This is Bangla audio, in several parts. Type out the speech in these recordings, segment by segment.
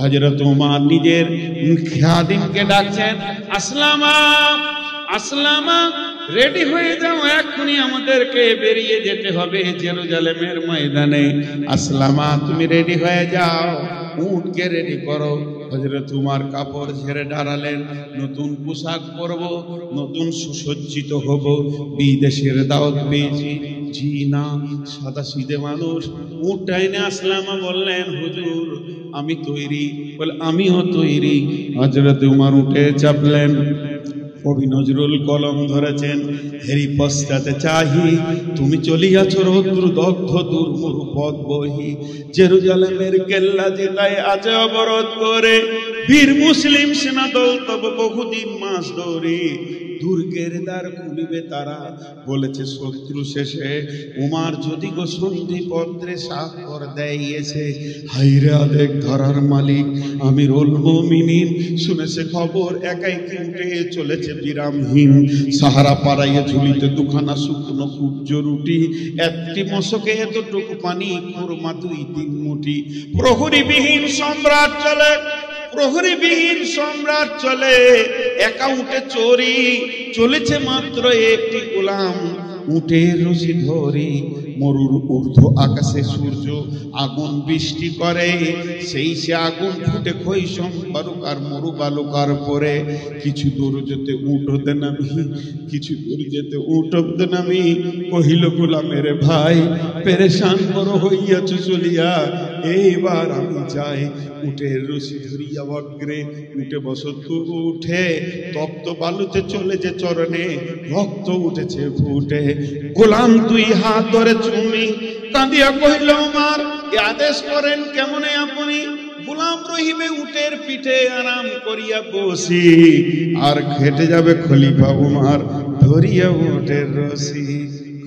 হযরত ওমর নিজের খাদিমকে ডাকছেন, আসলামা আসলামা, রেডি হয়ে যাও, এক্ষুনি আমাদেরকে বেরিয়ে যেতে হবে জেরুজালেমের ময়দানে। আসলামা তুমি রেডি হয়ে যাও, উটকে রেডি করো। হযরত উমর কাপড় ঝেড়ে দাঁড়ালেন, নতুন পোশাক পরব, নতুন সুসজ্জিত হব, বিদেশের দাওয়াত পেয়েছি। জি না, সাদা সিধে মানুষ। উটটা এনে আসলামা বললেন, হুজুর আমি তৈরি। বলে আমিও তৈরি। হযরত উমর উঠে চাপলেন। কবি নজরুল কলম ধরেছেন, হেরি পশ্চাতে চাহি, তুমি চলিয়াছ রৌদ্র দগ্ধ দুর্মুর পথ বহি। জেরুজালেমের কেল্লা যেটায় আছে অবরোধ করে, বীর মুসলিম সেনা দল তব বহুদিন মাস ধরে। দুর্গের দ্বার খুলিবে তারা, বলেছে শত্রু শেষে। উমার যদি গো সন্ধি পত্রে স্বাক্ষর দেইয়েছে, হাইরে আদেক ধরার মালিক আমিরুল মুমিনিন। শুনেছে খবর একাই কিনতে চলেছে বিরামহীন। সাহারা পাড়াইয়ে ঝুলিতে দুখানা শুকনো কুব্জ রুটি, একটি মশকে এতটুকু পানি, খুরমা 2-3 মুঠি। প্রহরীবিহীন সম্রাট চলে, প্রহরীবিহীন সম্রাট চলে, একা উঠে চোরি, চলেছে মাত্র একটি গোলাম, উটের রশি ধরি। মরুর ঊর্ধ্ব আকাশে সূর্য আগুন বৃষ্টি করে, সেই সে আগুন ফুটে খৈশম বালুকার মরু বালুকার পরে। কিছু দূর যেতে উট হতে নামি, কিছু দূর যেতে উট হতে নামি। কহিল গোলামের ভাই, পেরেশান বড় হইয়াছ চলিয়া, এইবার আমি যাই। উটের রশি ধরিয়া অগ্রে উঠে বসত উঠে, তপ্ত বালুতে চলে যে চরণে রক্ত উঠেছে ফুটে। গোলাম 2 হাত ধরে চুমি কাঁদিয়া কহিল, ওমর এ আদেশ করেন কেমনে আপনি? গোলাম রহিবে উটের পিঠে আরাম করিয়া বসি, আর খেটে যাবে খলিফা উমর ধরিয়া উটের রশি।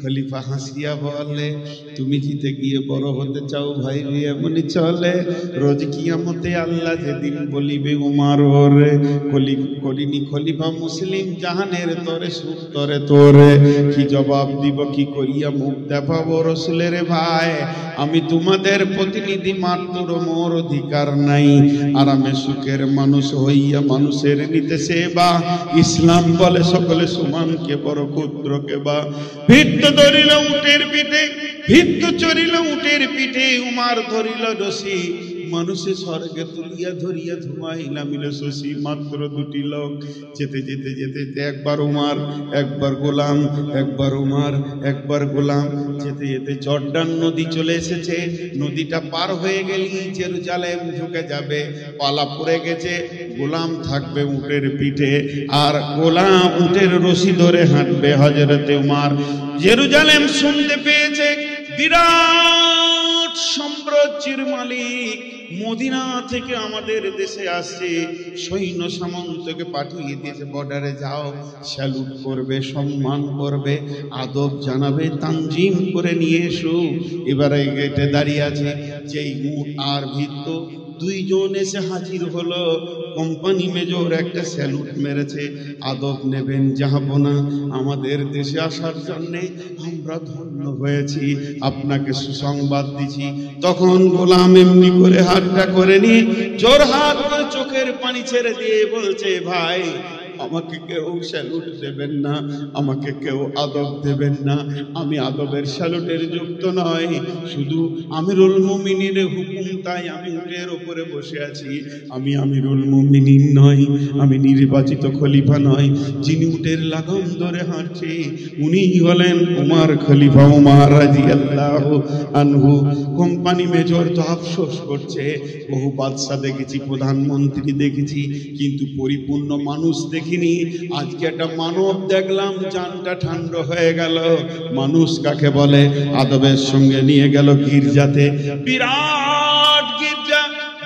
খলিফা হাসিয়া বলে, তুমি জিতে গিয়ে বড় হতে চাও ভাই, এমনি চলে। রোজ কিয়ামতে আল্লাহ যেদিন বলিবে উমর ওরে, কলিনি খলিফা মুসলিম জাহানের তরে সুখ তরে তোরে। কি জবাব দিব, কি করিয়া মুখ দেখাবো রসুলের ভাই? আমি তোমাদের প্রতিনিধি মাত্র, মোর অধিকার নাই। আরামে সুখের মানুষ হইয়া মানুষের নিতে সেবা। ইসলাম বলে সকলে সমান, কে বড় ক্ষুদ্র কে বা। ভিত্ত ধরিল উটের পিঠে, ভিত্ত চড়িল উটের পিঠে, উমার ধরিল রশি। মানুষে স্বর্গে তুলিয়া ধরিয়া ধুমাই নামিল শশী। মাত্র 2টি লোক, যেতে যেতে যেতে একবার উমার একবার গোলাম, একবার উমার একবার গোলাম। যেতে যেতে জর্ডান নদী চলে এসেছে। নদীটা পার হয়ে গেলি জেরুজালেম ঢুকে যাবে। পালা পড়ে গেছে, গোলাম থাকবে উটের পিঠে, আর গোলাম উটের রশি ধরে হাঁটবে। হযরতে উমর জেরুজালেম শুনতে পেয়েছে, বিরাট সাম্রাজ্যের মালিক মদিনা থেকে আমাদের দেশে আসছে। সৈন্য সামন্তকে পাঠিয়ে দিয়েছে, বর্ডারে যাও, স্যালুট করবে, সম্মান করবে, আদব জানাবে, তানজিম করে নিয়ে এসো। এবারে গেটে দাঁড়িয়ে আছে যেই উট আর ভিত্ত, 2 জন এসে হাজির হলো। কোম্পানি মেজর একটা স্যালুট মেরেছে, আদব নেবেন জাহাপনা, আমাদের দেশে আসার জন্যে আমরা ধন্য হয়েছি, আপনাকে সুসংবাদ দিছি। তখন গোলাম এমনি করে হাতটা করে নিয়ে জোর হাত করে চোখের পানি ছেড়ে দিয়ে বলছে, ভাই আমাকে কেউ স্যালুট দেবেন না, আমাকে কেউ আদব দেবেন না। আমি আদবের স্যালুটের যুক্ত নয়, শুধু আমিরুল মুমিনিনের হুকুম, তাই আমি উটের উপরে বসে আছি। আমি আমিরুল মুমিনিন নই, আমি নির্বাচিত খলিফা নই। যিনি উটের লাগাম ধরে হাঁটছে উনি হলেন উমর, খলিফা উমর রাদিয়াল্লাহু আনহু। কোম্পানি মেজর তো আফসোস করছে, বহু বাদশা দেখেছি, প্রধানমন্ত্রী দেখেছি, কিন্তু পরিপূর্ণ মানুষ দেখিনি। আজকে একটা মানব দেখলাম, জানটা ঠান্ডা হয়ে গেল। মানুষ কাকে বলে? আদবের সঙ্গে নিয়ে গেল গির্জাতে, বিরাট গির্জা,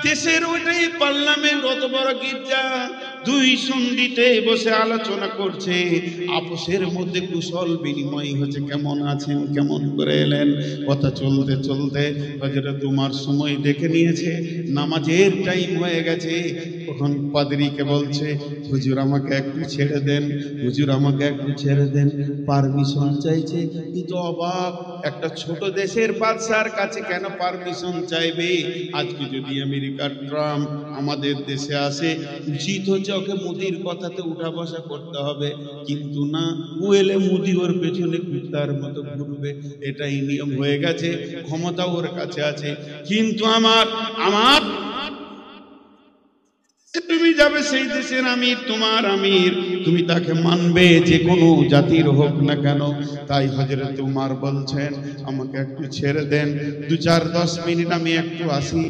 দেশের ওইটাই পার্লামেন্ট, অত বড় গির্জা। 2 সন্ধিতে বসে আলোচনা করছে, আপোষের মধ্যে কুশল বিনিময় হচ্ছে, কেমন আছেন, কেমন করে এলেন। কথা চলতে চলতে হযরত উমর সময় দেখে নিয়েছে, নামাজের টাইম হয়ে গেছে। তখন পাদ্রীকে বলছে, হুজুর আমাকে একটু ছেড়ে দেন, হুজুর আমাকে একটু ছেড়ে দেন, পারমিশন চাইছে। কিন্তু অবাক, একটা ছোট দেশের বাদশার কাছে কেন পারমিশন চাইবে? আজকে যদি আমেরিকার ট্রাম্প আমাদের দেশে আসে, উচিত হচ্ছে ওকে মোদির কথাতে উঠা বসা করতে হবে, কিন্তু না, ও এলে মোদি ওর পেছনে কুত্তার মতো ঘুরবে। এটাই নিয়ম হয়ে গেছে, ক্ষমতা ওর কাছে আছে। কিন্তু আমার তুমি যাবে সেই দেশের আমির, তোমার আমির, তুমি তাকে মানবে, যে কোনো জাতির হোক না কেন। তাই হযরত উমর বলছেন, আমাকে একটু ছেড়ে দেন, 2-4-10 মিনিট আমি একটু আসি।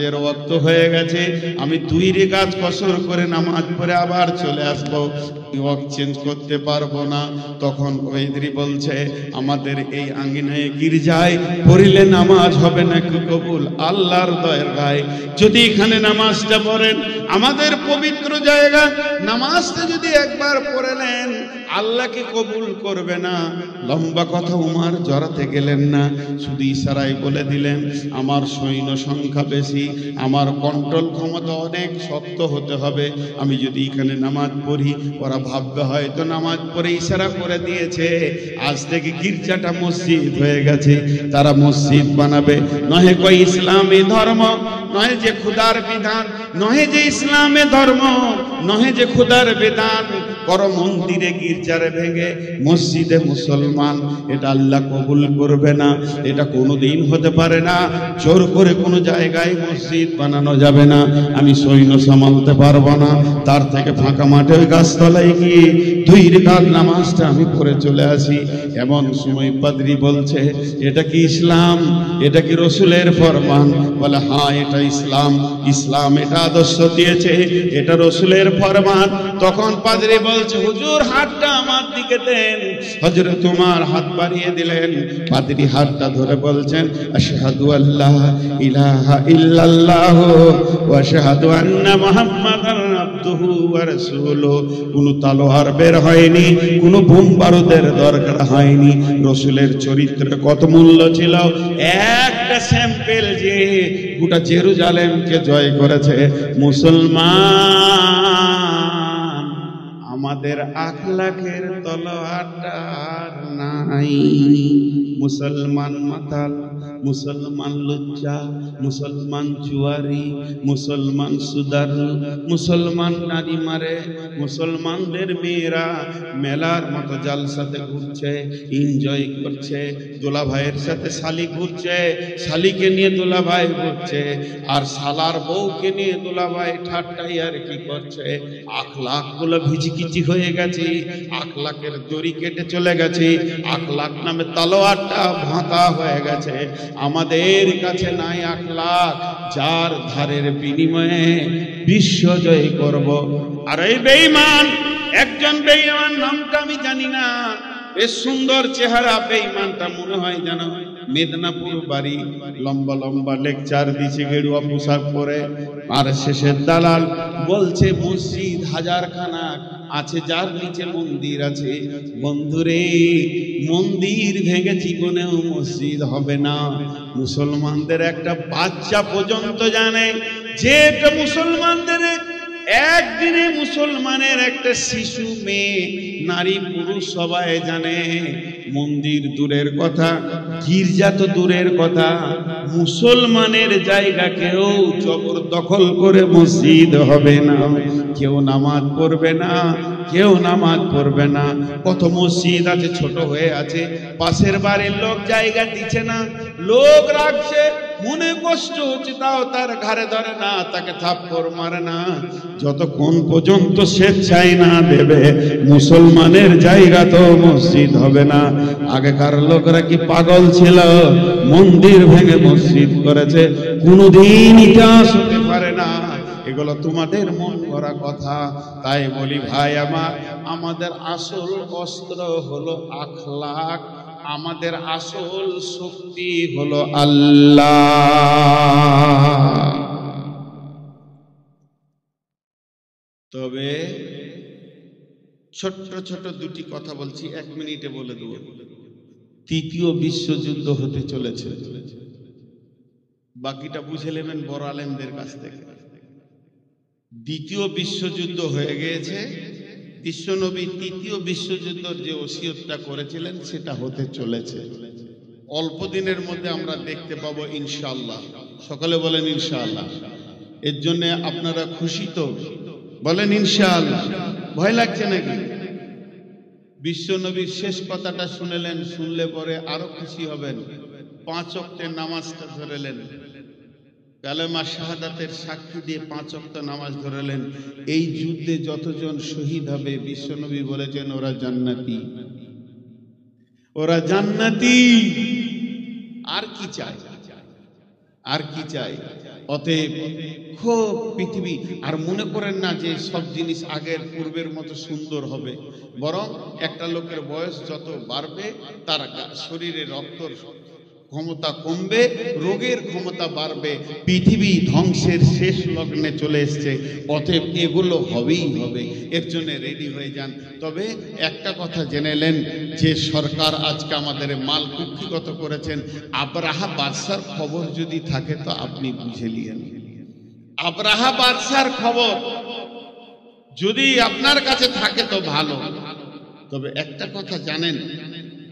এর ওয়াক্ত হয়ে গেছে, আমি 2 রাকাত কসর করে নামাজ পড়ে আবার চলে আসবো, ওয়াক্ত চেঞ্জ করতে পারবো না। তখন ওয়েদরি বলছে, আমাদের এই আঙ্গিনায় গির্জায় পড়লে নামাজ হবে না কি কবুল? আল্লাহর দরগায় যদি এখানে নামাজটা পড়েন, আমাদের পবিত্র জায়গা, নামাজটা যদি একবার পড়লেন, আল্লাহকে কবুল করবে না। লম্বা কথা উমর জড়াতে গেলেন না, শুধু ইশারায় বলে দিলেন, আমার সৈন্য সংখ্যা বেশি, আমার কন্ট্রোল ক্ষমতা অনেক শক্ত হতে হবে। আমি যদি এখানে নামাজ পড়ি, ওরা ভাববে হয়তো নামাজ পড়ে ইশারা করে দিয়েছে, আজ থেকে গির্জাটা মসজিদ হয়ে গেছে, তারা মসজিদ বানাবে। নহে কই ইসলামী ধর্ম, নহে যে খুদার বিধান, নহে যে ইসলামে ধর্ম, নহে যে খুদার বিধান, করো মন্দিরে গির্জারে ভেঙে মসজিদে মুসলমান। এটা আল্লাহ কবুল করবে না, এটা কোনোদিন হতে পারে না। জোর করে কোনো জায়গায় মসজিদ বানানো যাবে না, আমি সৈন্য সামালতে পারবো না। তার থেকে ফাঁকা মাঠের গাছতলায় গিয়ে 2 রাকাত নামাজটা আমি পড়ে চলে আসি। এমন সময় পাদ্রী বলছে, এটা কি ইসলাম? এটা কি রসুলের ফরমান? বলে হ্যাঁ, এটা ইসলাম। ইসলাম এটা আদর্শ দিয়েছে, এটা রসুলের ফরমান। তখন পাদ্রী বলছে, হুজুর হাতটা আমার দিকে দেন। হযরত উমর হাত বাড়িয়ে দিলেন, পাদ্রী হাতটা ধরে বলছেন, আশহাদু আল্লা ইলাহা ইল্লাল্লাহ ওয়া আশহাদু আন্না মুহাম্মাদান আবদুহু ওয়া রাসূলুহু। কোনো তলোয়ার বের হয়নি, কোনো বোম বারুদের দরকার হয়নি। রসুলের চরিত্রে কত মূল্য ছিল, একটা স্যাম্পল যে গোটা জেরুজালেমকে জয় করেছে। মুসলমান, আমাদের আখলাকের তলোয়ারটা আর নাই। মুসলমান মাতাল, মুসলমান লজ্জা, মুসলমান জুয়ারি, মুসলমান সুদারু, মুসলমান নারী মারে, মুসলমানদের মেয়েরা মেলার মতো জালসাতে ঘুরছে, এনজয় করছে, দোলা ভাইয়ের সাথে শালি ঘুরছে, শালিকে নিয়ে দোলা ভাই ঘুরছে, আর শালার বউকে নিয়ে দোলা ভাই ঠাট্টাই আর কি করছে। আখলাক গুলো ভিজিকিচি হয়ে গেছে, আখলাকের দড়ি কেটে চলে গেছে, আখলাক নামে তলোয়ারটা ভাঁতা হয়ে গেছে। আমাদের কাছে নাই আখলাক, যার ধারের বিনিময়ে বিশ্ব জয় করব। আর এই বেঈমান, একজন বেঈমান, নামটা আমি জানি না, বেশ সুন্দর চেহারা বেঈমানটা, মনে হয় যেন মেদিনীপুর বাড়ি, লম্বা লম্বা লেকচার দিছে গেরুয়া পোশাক পরে। আর শেষের দালাল বলছে মসজিদ 1000 খানা আছে, যার নিচে মন্দির আছে। বন্ধুরে, মন্দির ভেঙে জীবনেও মসজিদ হবে না। মুসলমানদের একটা বাচ্চা পর্যন্ত জানে যে এটা মুসলমানদের, একদিনে মুসলমানের একটা শিশু, মেয়ে, নারী, পুরুষ সবাই জানে। মন্দির দূরের কথা, গির্জা তো দূরের কথা, মুসলমানের জায়গা কেউ জবরদখল করে মসজিদ হবে না। কেউ নামাজ পড়বে না, কেউ নামাজ পড়বে না। কত মসজিদ আছে ছোট হয়ে আছে, পাশের বাড়ির লোক জায়গা দিচ্ছে না, লোক রাখছে, মনে কষ্ট হচ্ছে, তাও তার ঘাড়ে ধরে না, তাকে থাপ্পড় মারে না, যতক্ষণ পর্যন্ত স্বেচ্ছায় না দেবে মুসলমানের জায়গা তো মসজিদ হবে না। আগেকার লোকরা কি পাগল ছিল? মন্দির ভেঙে মসজিদ করেছে, কোনোদিন ইতিহাস হতে পারে না। এগুলো তোমাদের মন করা কথা। তাই বলি ভাই আমার, আমাদের আসল অস্ত্র হলো আখলাক, আমাদের আসল শক্তি হলো আল্লাহ। তবে ছোট্ট ছোট 2টি কথা বলছি, 1 মিনিটে বলে দেব। তৃতীয় বিশ্বযুদ্ধ হতে চলেছে। বাকিটা বুঝে নেবেন বড় আলেমদের কাছ থেকে। দ্বিতীয় বিশ্বযুদ্ধ হয়ে গিয়েছে, বিশ্বনবী তৃতীয় বিশ্বযুদ্ধের যে ওসিয়তটা করেছিলেন সেটা হতে চলেছে। অল্প দিনের মধ্যে আমরা দেখতে পাবো ইনশাআল্লাহ। সকলে বলেন ইনশাআল্লাহ। এর জন্য আপনারা খুশি তো? বলেন ইনশাআল্লাহ। ভয় লাগছে নাকি? বিশ্বনবীর শেষ কথাটা শুনলেন, শুনলে পরে আরো খুশি হবেন। 5 ওয়াক্তের নামাজটা ধরেলেন, কালেমা শাহাদাতের সাক্ষী দিয়ে 5 ওয়াক্ত নামাজ ধরেলেন। এই যুদ্ধে যতজন শহীদ হবে বিশ্বনবী বলেছেন ওরা জান্নাতি, ওরা জান্নাতি। আর কি চাই? আর কি চাই? অতএব খুব পৃথিবী আর মনে করেন না যে সব জিনিস আগের পূর্বের মতো সুন্দর হবে, বরং একটা লোকের বয়স যত বাড়বে তার শরীরে রক্তর ক্ষমতা কমবে, রোগের ক্ষমতা বাড়বে, পৃথিবী ধ্বংসের শেষ লগ্নে চলে এসছে। অতএব এগুলো হবেই হবে, এর জন্য রেডি হয়ে যান। তবে একটা কথা জেনেলেন যে সরকার আজকে আমাদের মাল কুক্ষিগত করেছেন। আবরাহা বাদশার খবর যদি থাকে তো আপনি বুঝে নিয়েন। আবরাহা বাদশার খবর যদি আপনার কাছে থাকে তো ভালো। তবে একটা কথা জানেন,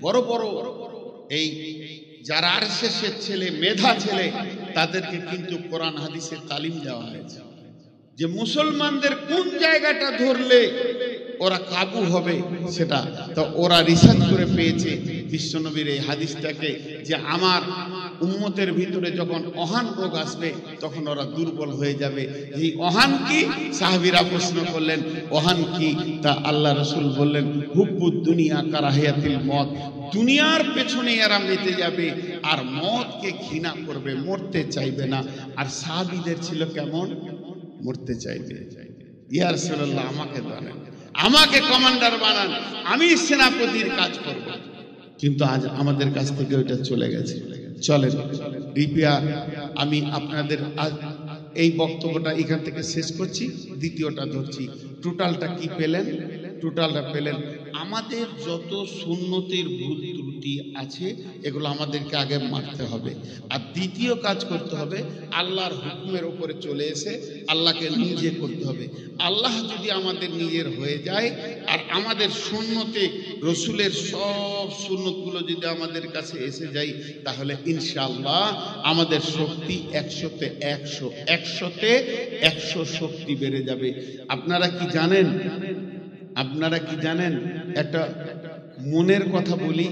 বড় বড় এই যারা আরএসএসের ছেলে, মেধা ছেলে, তাদেরকে কিন্তু কোরআন হাদিসের তালিম দেওয়া হয়েছে যে মুসলমানদের কোন জায়গাটা ধরলে ওরা কাবু হবে সেটা। তো ওরা রিসার্চ করে পেয়েছে বিশ্বনবীর এই হাদিসটাকে, যে আমার উম্মতের ভিতরে যখন অহান রোগ আসবে তখন ওরা দুর্বল হয়ে যাবে। এই অহান কি? সাহাবীরা প্রশ্ন করলেন অহান কি? তা আল্লাহ রাসূল বললেন হুব্বুদ দুনিয়া কারাহিয়াতিল মত। দুনিয়ার পেছনে এরা মেতে যাবে আর মতকে ঘৃণা করবে, মরতে চাইবে না। আর সাহাবীদের ছিল কেমন? মরতে চাইবে। ইয়া রাসূলুল্লাহ আমাকে বানান, আমাকে কমান্ডার বানান, আমি সেনাপতির কাজ করব। কিন্তু আজ আমাদের কাছ থেকে ওইটা চলে গেছে। চলেন রিপিয়া, আমি আপনাদের আজ এই বক্তব্যটা এখান থেকে শেষ করছি, দ্বিতীয়টা ধরছি। টোটালটা কি পেলেন? টোটালটা পেলেন আমাদের যত সুন্নতের ভুল ত্রুটি আছে এগুলো আমাদেরকে আগে মারতে হবে। আর দ্বিতীয় কাজ করতে হবে আল্লাহর হুকুমের উপরে চলে এসে আল্লাহকে নিজে করতে হবে। আল্লাহ যদি আমাদের নিজের হয়ে যায় আর আমাদের সুন্নতে রসুলের সব সুন্নতগুলো যদি আমাদের কাছে এসে যায়, তাহলে ইনশাআল্লাহ আমাদের শক্তি 100-তে 100, 100-তে 100 শক্তি বেড়ে যাবে। আপনারা কি জানেন? আপনারা কি জানেন? একটা মনের কথা বলি,